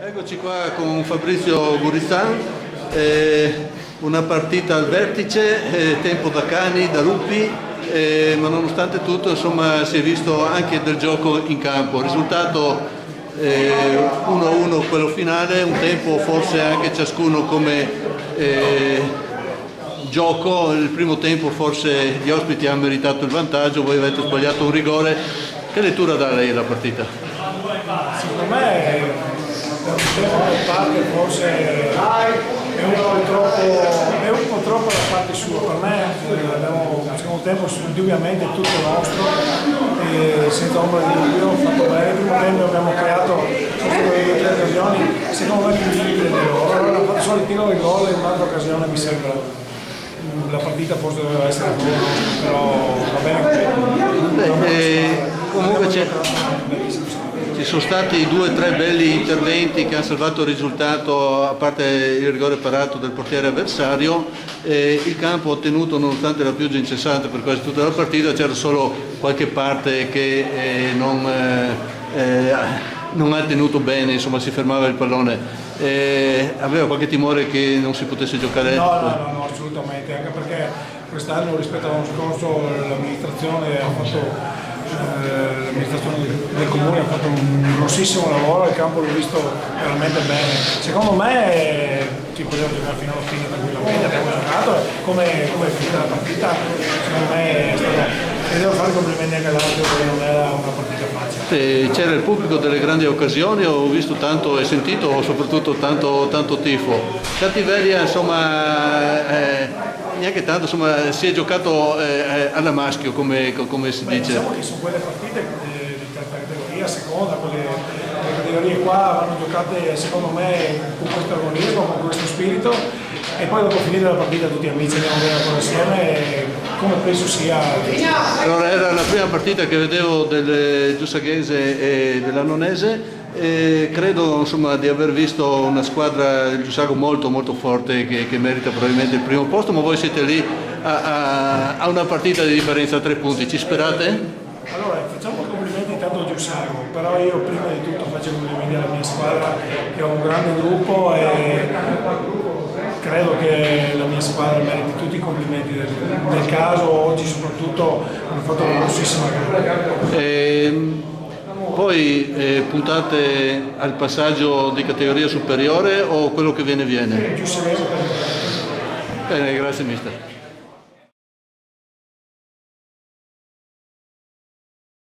Eccoci qua con Fabrizio Guristan, una partita al vertice, tempo da cani, da lupi, ma nonostante tutto insomma, si è visto anche del gioco in campo. Risultato 1-1 quello finale, un tempo forse anche ciascuno come gioco. Il primo tempo forse gli ospiti hanno meritato il vantaggio, voi avete sbagliato un rigore. Che lettura dà lei alla partita? Secondo me parte forse è un po' troppo la parte sua. Per me il secondo tempo indubbiamente tutto nostro, senza ombra di dubbio, fatto bene. Il primo tempo abbiamo creato due o tre occasioni, secondo me più libere di loro. Allora hanno fatto solo il tiro del gol e un'altra occasione mi sembra. La partita forse doveva essere a gol, però va bene. Comunque ci sono stati 2 o 3 belli interventi che hanno salvato il risultato, a parte il rigore parato del portiere avversario. Il campo ha tenuto, nonostante la pioggia incessante per quasi tutta la partita, c'era solo qualche parte che non ha tenuto bene, insomma si fermava il pallone. Aveva qualche timore che non si potesse giocare? No, assolutamente, anche perché quest'anno rispetto all'anno scorso l'amministrazione del comune ha fatto un grossissimo lavoro, il campo l'ho visto veramente bene. Secondo me si poteva giocare fino alla fine tranquillamente, abbiamo giocato come è finita la partita, secondo me è stata. E devo fare complimenti anche all'altro perché non era una partita facile. C'era il pubblico delle grandi occasioni, ho visto tanto e sentito soprattutto tanto tifo. Cattiveria insomma neanche tanto, insomma si è giocato alla maschio come si dice. Diciamo che sono quelle partite di categoria seconda, quelle categorie qua vanno giocate secondo me con questo agonismo, con questo spirito, e poi dopo finire la partita tutti amici andiamo bene ancora insieme, come penso sia. Allora era la prima partita che vedevo del Giussaghese e dell'Annonese. Credo insomma, di aver visto una squadra del Giussago molto forte che merita probabilmente il primo posto, ma voi siete lì a una partita di differenza a 3 punti, ci sperate? Allora facciamo complimenti intanto al Giussago, però io prima di tutto faccio complimenti alla mia squadra che ha un grande gruppo e credo che la mia squadra meriti tutti i complimenti del caso. Oggi soprattutto hanno fatto una grossissima gara. Poi puntate al passaggio di categoria superiore o quello che viene? Giusto. Bene, grazie mister.